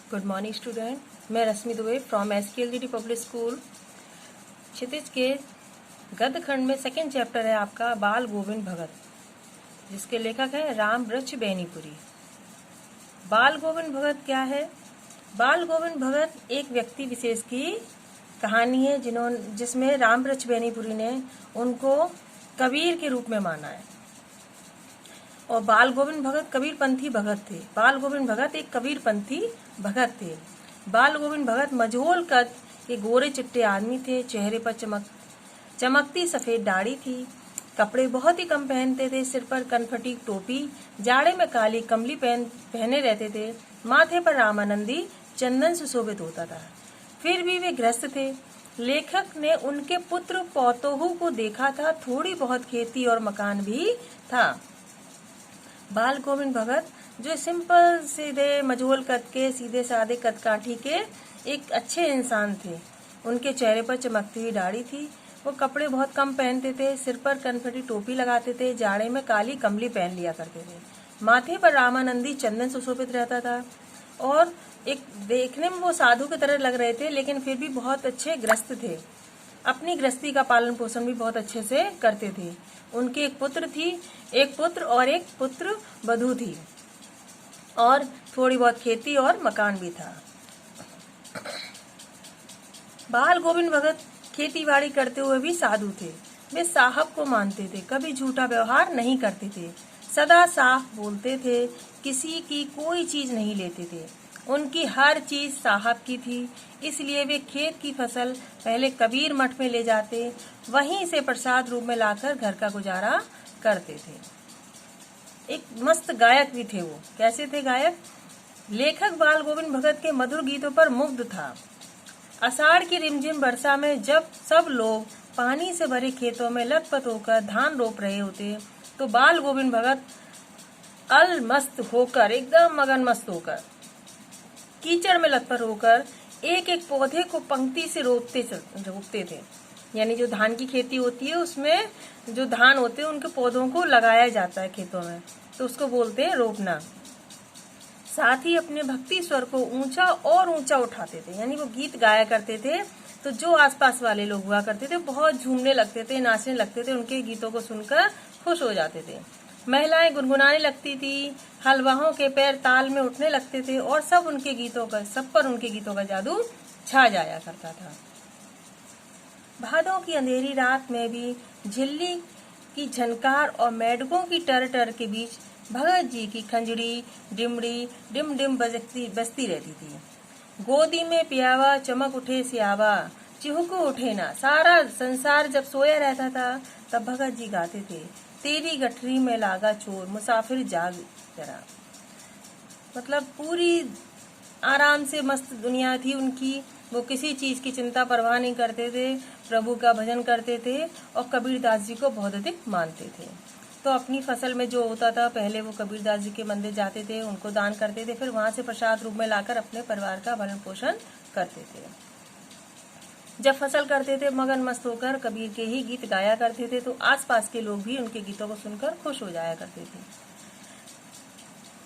Good morning student, मैं Rashmi Dubey from SKLGD public school. Kshitij के गद्य खंड में सेकेंड चैप्टर है आपका बाल गोविंद भगत, जिसके लेखक हैं राम वृक्ष बेनीपुरी। बाल गोविंद भगत क्या है? बाल गोविंद भगत एक व्यक्ति विशेष की कहानी है जिसमें राम वृक्ष बेनीपुरी ने उनको कबीर के रूप में माना है। और बाल गोविंद भगत कबीरपंथी भगत थे। बाल गोविंद भगत एक कबीरपंथी भगत थे। बाल गोविंद भगत मझोल कद के गोरे चिट्टे आदमी थे। चेहरे पर चमकती सफेद दाढ़ी थी। कपड़े बहुत ही कम पहनते थे। सिर पर कनफटी टोपी, जाड़े में काली कमली पहने रहते थे। माथे पर रामानंदी चंदन सुशोभित होता था। फिर भी वे गृहस्थ थे। लेखक ने उनके पुत्र पौतोहू को देखा था। थोड़ी बहुत खेती और मकान भी था। बाल गोविंद भगत जो सिंपल सीधे मझोल कद के सीधे सादे कद काठी के एक अच्छे इंसान थे। उनके चेहरे पर चमकती हुई दाढ़ी थी। वो कपड़े बहुत कम पहनते थे। सिर पर कनफटी टोपी लगाते थे। जाड़े में काली कमली पहन लिया करते थे। माथे पर रामानंदी चंदन सुशोभित रहता था। और एक देखने में वो साधु की तरह लग रहे थे, लेकिन फिर भी बहुत अच्छे गृहस्थ थे। अपनी गृहस्थी का पालन पोषण भी बहुत अच्छे से करते थे। उनकी एक पुत्र और एक पुत्र वधू थी, और थोड़ी बहुत खेती और मकान भी था। बाल गोविंद भगत खेती बाड़ी करते हुए भी साधु थे। वे साहब को मानते थे, कभी झूठा व्यवहार नहीं करते थे, सदा साफ बोलते थे, किसी की कोई चीज नहीं लेते थे। उनकी हर चीज साहब की थी, इसलिए वे खेत की फसल पहले कबीर मठ में ले जाते, वहीं से प्रसाद रूप में लाकर घर का गुजारा करते थे। एक मस्त गायक भी थे वो। कैसे थे गायक? लेखक बाल गोविंद भगत के मधुर गीतों पर मुग्ध था। आषाढ़ की रिमझिम वर्षा में जब सब लोग पानी से भरे खेतों में लथपथ होकर धान रोप रहे होते, तो बाल गोविंद भगत अलमस्त होकर, एकदम मगन मस्त होकर, कीचड़ में लथपथ होकर एक एक पौधे को पंक्ति से रोपते थे। यानी जो धान की खेती होती है, उसमें जो धान होते हैं उनके पौधों को लगाया जाता है खेतों में, तो उसको बोलते हैं रोपना। साथ ही अपने भक्ति स्वर को ऊंचा और ऊंचा उठाते थे। यानी वो गीत गाया करते थे, तो जो आसपास वाले लोग हुआ करते थे बहुत झूमने लगते थे, नाचने लगते थे, उनके गीतों को सुनकर खुश हो जाते थे। महिलाएं गुनगुनाने लगती थी, हलवाहों के पैर ताल में उठने लगते थे, और सब पर उनके गीतों का जादू छा जाया करता था। भादों की अंधेरी रात में भी झिल्ली की झनकार और मेढकों की टर के बीच भगत जी की खंजड़ी डिमड़ी डिम डिम बजती रहती थी। गोदी में पियावा चमक उठे सियावा, चिहुको उठे ना। सारा संसार जब सोया रहता था, तब भगत जी गाते थे, तेरी गठरी में लागा चोर, मुसाफिर जाग जरा। मतलब पूरी आराम से मस्त दुनिया थी उनकी। वो किसी चीज की चिंता परवाह नहीं करते थे, प्रभु का भजन करते थे, और कबीरदास जी को बहुत अधिक मानते थे। तो अपनी फसल में जो होता था, पहले वो कबीरदास जी के मंदिर जाते थे, उनको दान करते थे, फिर वहां से प्रसाद रूप में लाकर अपने परिवार का भरण पोषण करते थे। जब फसल करते थे, मगन मस्त होकर कबीर के ही गीत गाया करते थे, तो आसपास के लोग भी उनके गीतों को सुनकर खुश हो जाया करते थे।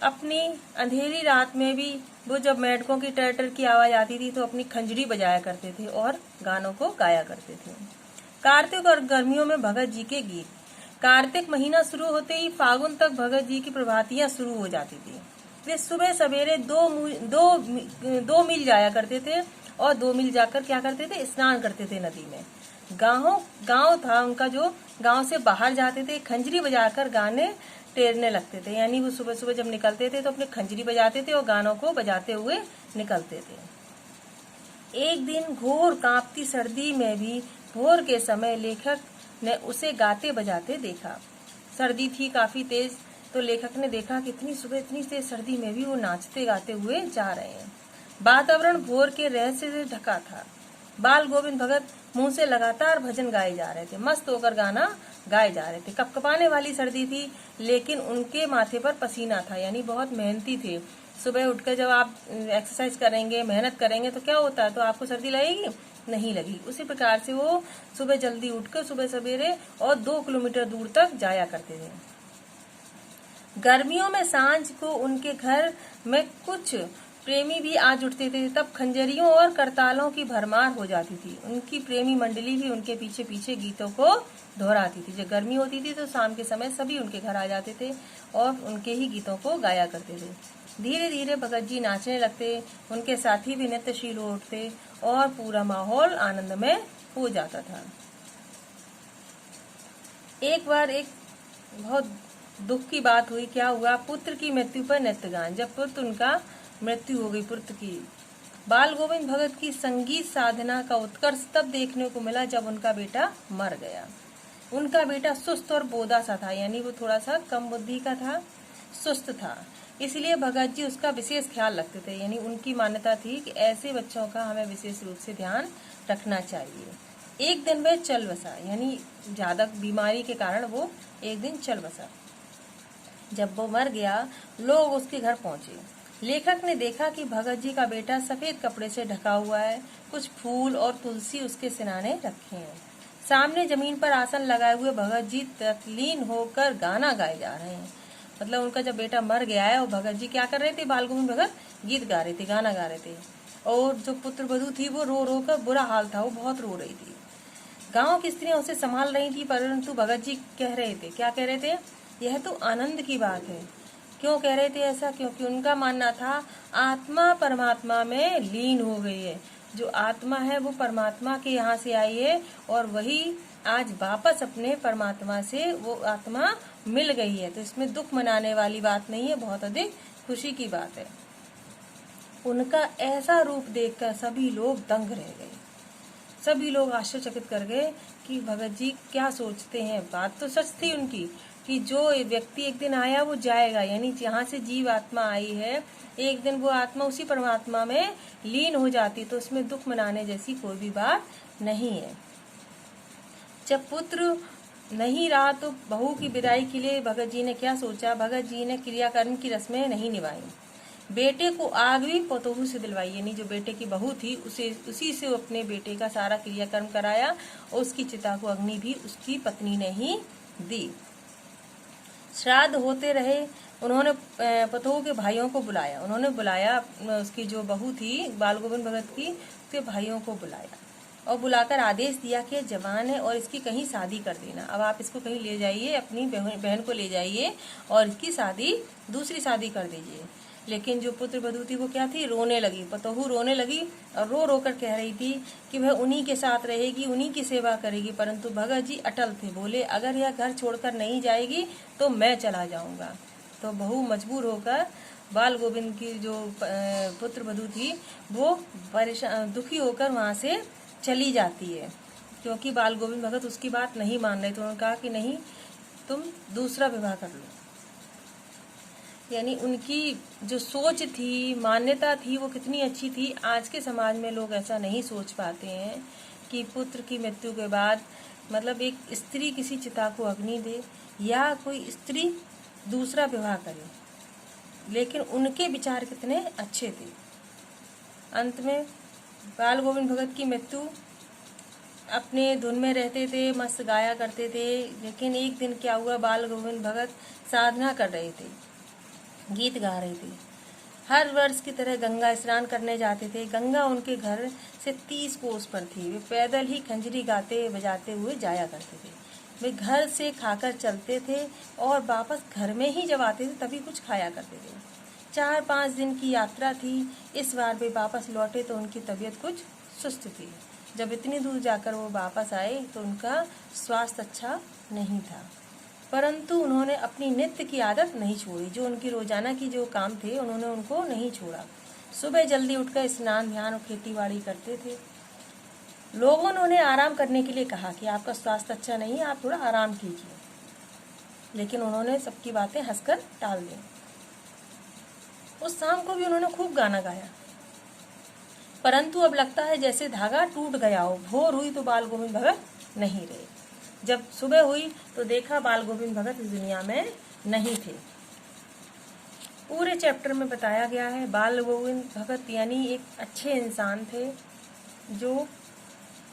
अपनी अंधेरी रात में भी वो जब मेढकों की टर की आवाज आती थी, तो अपनी खंजरी बजाया करते थे और गानों को गाया करते थे। कार्तिक और गर्मियों में भगत जी के गीत। कार्तिक महीना शुरू होते ही फागुन तक भगत जी की प्रभातियां शुरू हो जाती थी। वे सुबह सवेरे दो मील जाया करते थे, और 2 मील जाकर क्या करते थे? स्नान करते थे नदी में। गांव था उनका, जो गांव से बाहर जाते थे, खंजरी बजाकर गाने टेरने लगते थे। यानी वो सुबह सुबह जब निकलते थे तो अपने खंजरी बजाते थे और गानों को बजाते हुए निकलते थे। एक दिन घोर कांपती सर्दी में भी भोर के समय लेखक ने उसे गाते बजाते देखा। सर्दी थी काफी तेज, तो लेखक ने देखा कि इतनी तेज सर्दी में भी वो नाचते गाते हुए जा रहे हैं। वातावरण भोर के रहस्य से ढका था। बाल गोविंद भगत मुंह से लगातार भजन गाए जा रहे थे, मस्त होकर गाना गाए जा रहे थे। कपकपाने वाली सर्दी थी, लेकिन उनके माथे पर पसीना था, यानी बहुत मेहनती थे। सुबह उठकर जब आप एक्सरसाइज करेंगे, मेहनत करेंगे, तो क्या होता है? तो आपको सर्दी लगेगी? नहीं लगी। उसी प्रकार से वो सुबह जल्दी उठकर सुबह सवेरे और 2 किलोमीटर दूर तक जाया करते थे। गर्मियों में सांझ को उनके घर में कुछ प्रेमी भी आ जुटते थे। तब खंजरियों और करतालों की भरमार हो जाती थी। उनकी प्रेमी मंडली भी उनके पीछे पीछे गीतों को दोहराती थी। जब गर्मी होती थी तो शाम के समय सभी उनके घर आ जाते थे और उनके ही गीतों को गाया करते थे। धीरे धीरे भगत जी नाचने लगते, उनके साथी भी नृत्यशील हो उठते और पूरा माहौल आनंदमय हो जाता था। एक बार एक बहुत दुख की बात हुई। क्या हुआ? पुत्र की मृत्यु पर नृत्य गान। जब पुत्र उनका मृत्यु हो गई पुत्र की, बाल गोविंद भगत की संगीत साधना का उत्कर्ष तब देखने को मिला जब उनका बेटा मर गया। उनका बेटा सुस्त और बोदा सा था, यानी वो थोड़ा सा कम बुद्धि का था, सुस्त था। इसलिए भगत जी उसका विशेष ख्याल रखते थे। यानी उनकी मान्यता थी कि ऐसे बच्चों का हमें विशेष रूप से ध्यान रखना चाहिए। एक दिन वह चल बसा, यानी ज्यादा बीमारी के कारण वो एक दिन चल बसा। जब वो मर गया, लोग उसके घर पहुंचे। लेखक ने देखा कि भगत जी का बेटा सफेद कपड़े से ढका हुआ है, कुछ फूल और तुलसी उसके सिरहाने रखे हैं। सामने जमीन पर आसन लगाए हुए भगत जी तल्लीन होकर गाना गाए जा रहे हैं। मतलब उनका जब बेटा मर गया है और भगत जी क्या कर रहे थे? बाल गोविंद भगत गीत गा रहे थे, गाना गा रहे थे। और जो पुत्र वधू थी वो रो रो कर, बुरा हाल था, वो बहुत रो रही थी। गांव की स्त्रियां उसे संभाल रही थी, परंतु भगत जी कह रहे थे, क्या कह रहे थे? यह तो आनंद की बात है। क्यों कह रहे थे ऐसा? क्योंकि उनका मानना था आत्मा परमात्मा में लीन हो गई है। जो आत्मा है वो परमात्मा के यहाँ से आई है और वही आज वापस अपने परमात्मा से वो आत्मा मिल गई है। तो इसमें दुख मनाने वाली बात नहीं है, बहुत अधिक खुशी की बात है। उनका ऐसा रूप देखकर सभी लोग दंग रह गए। सभी लोग आश्चर्यचकित कर गए कि भगत जी क्या सोचते हैं। बात तो सच थी उनकी कि जो व्यक्ति एक दिन आया वो जाएगा, यानी जहाँ से जीव आत्मा आई है एक दिन वो आत्मा उसी परमात्मा में लीन हो जाती, तो उसमें दुख मनाने जैसी कोई भी बात नहीं है। जब पुत्र नहीं रहा तो बहू की विदाई के लिए भगत जी ने क्या सोचा? भगत जी ने क्रियाकर्म की रस्में नहीं निभाई। बेटे को आग भी पतोहू से दिलवाई, यानी जो बेटे की बहू थी उसी से अपने बेटे का सारा क्रियाकर्म कराया और उसकी चिता को अग्नि भी उसकी पत्नी ने ही दी। श्राद्ध होते रहे। उन्होंने पतोहू के भाइयों को बुलाया। उन्होंने बुलाया उसकी जो बहू थी बाल गोविंद भगत की, उसके भाइयों को बुलाया और बुलाकर आदेश दिया कि जवान है और इसकी कहीं शादी कर देना। अब आप इसको कहीं ले जाइए, अपनी बहन को ले जाइए और इसकी शादी दूसरी शादी कर दीजिए। लेकिन जो पुत्र वधू थी वो क्या थी? रोने लगी। पतोहू रोने लगी और रो रो कर कह रही थी कि वह उन्हीं के साथ रहेगी, उन्हीं की सेवा करेगी। परंतु भगत जी अटल थे, बोले अगर यह घर छोड़कर नहीं जाएगी तो मैं चला जाऊंगा। तो बहू मजबूर होकर बाल गोविंद की जो पुत्र वधू थी वो परेशान दुखी होकर वहां से चली जाती है, क्योंकि बाल गोविंद भगत उसकी बात नहीं मान रहे। तो उन्होंने कहा कि नहीं, तुम दूसरा विवाह कर लो। यानी उनकी जो सोच थी, मान्यता थी, वो कितनी अच्छी थी। आज के समाज में लोग ऐसा नहीं सोच पाते हैं कि पुत्र की मृत्यु के बाद मतलब एक स्त्री किसी चिता को अग्नि दे या कोई स्त्री दूसरा विवाह करे। लेकिन उनके विचार कितने अच्छे थे। अंत में बाल गोविंद भगत की मृत्यु, अपने धुन में रहते थे, मस्त गाया करते थे। लेकिन एक दिन क्या हुआ? बाल गोविंद भगत साधना कर रहे थे, गीत गा रहे थे। हर वर्ष की तरह गंगा स्नान करने जाते थे। गंगा उनके घर से 30 कोस पर थी। वे पैदल ही खंजरी गाते बजाते हुए जाया करते थे। वे घर से खाकर चलते थे और वापस घर में ही जब आते थे तभी कुछ खाया करते थे। 4-5 दिन की यात्रा थी। इस बार वे वापस लौटे तो उनकी तबीयत कुछ सुस्त थी। जब इतनी दूर जाकर वो वापस आए तो उनका स्वास्थ्य अच्छा नहीं था, परंतु उन्होंने अपनी नित्य की आदत नहीं छोड़ी। जो उनकी रोजाना की जो काम थे उन्होंने उनको नहीं छोड़ा। सुबह जल्दी उठकर स्नान, ध्यान और खेती-बाड़ी करते थे। लोगों ने उन्हें आराम करने के लिए कहा कि आपका स्वास्थ्य अच्छा नहीं है, आप थोड़ा आराम कीजिए, लेकिन उन्होंने सबकी बातें हंसकर टाल दी। उस शाम को भी उन्होंने खूब गाना गाया, परंतु अब लगता है जैसे धागा टूट गया हो। भोर हुई तो बाल गोविंद भगत नहीं रहे। जब सुबह हुई तो देखा बाल गोविंद भगत इस दुनिया में नहीं थे। पूरे चैप्टर में बताया गया है बाल गोविंद भगत यानी एक अच्छे इंसान थे, जो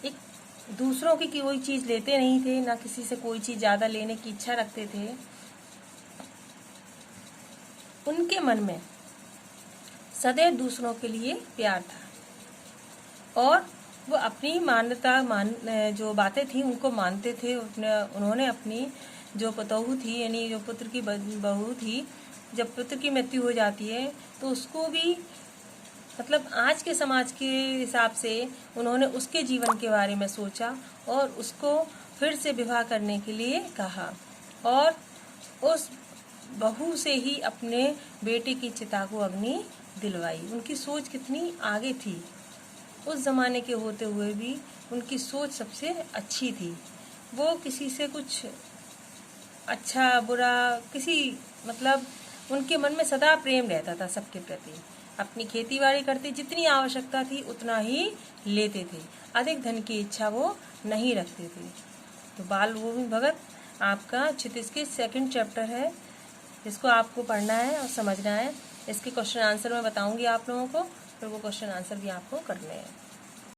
एक दूसरों की कोई चीज लेते नहीं थे, ना किसी से कोई चीज ज्यादा लेने की इच्छा रखते थे। उनके मन में सदैव दूसरों के लिए प्यार था और वो अपनी जो बातें थी उनको मानते थे। उन्होंने अपनी जो पतोहू थी, यानी जो पुत्र की बहू थी, जब पुत्र की मृत्यु हो जाती है तो उसको भी मतलब आज के समाज के हिसाब से उन्होंने उसके जीवन के बारे में सोचा और उसको फिर से विवाह करने के लिए कहा और उस बहू से ही अपने बेटे की चिता को अग्नि दिलवाई। उनकी सोच कितनी आगे थी, उस जमाने के होते हुए भी उनकी सोच सबसे अच्छी थी। वो किसी से कुछ अच्छा बुरा किसी मतलब उनके मन में सदा प्रेम रहता था सबके प्रति। अपनी खेती बाड़ी करते, जितनी आवश्यकता थी उतना ही लेते थे, अधिक धन की इच्छा वो नहीं रखते थे। तो बाल गोविंद भगत आपका क्षितिज के 2nd चैप्टर है, जिसको आपको पढ़ना है और समझना है। इसके क्वेश्चन आंसर मैं बताऊंगी आप लोगों को, फिर वो क्वेश्चन आंसर भी आपको करने हैं।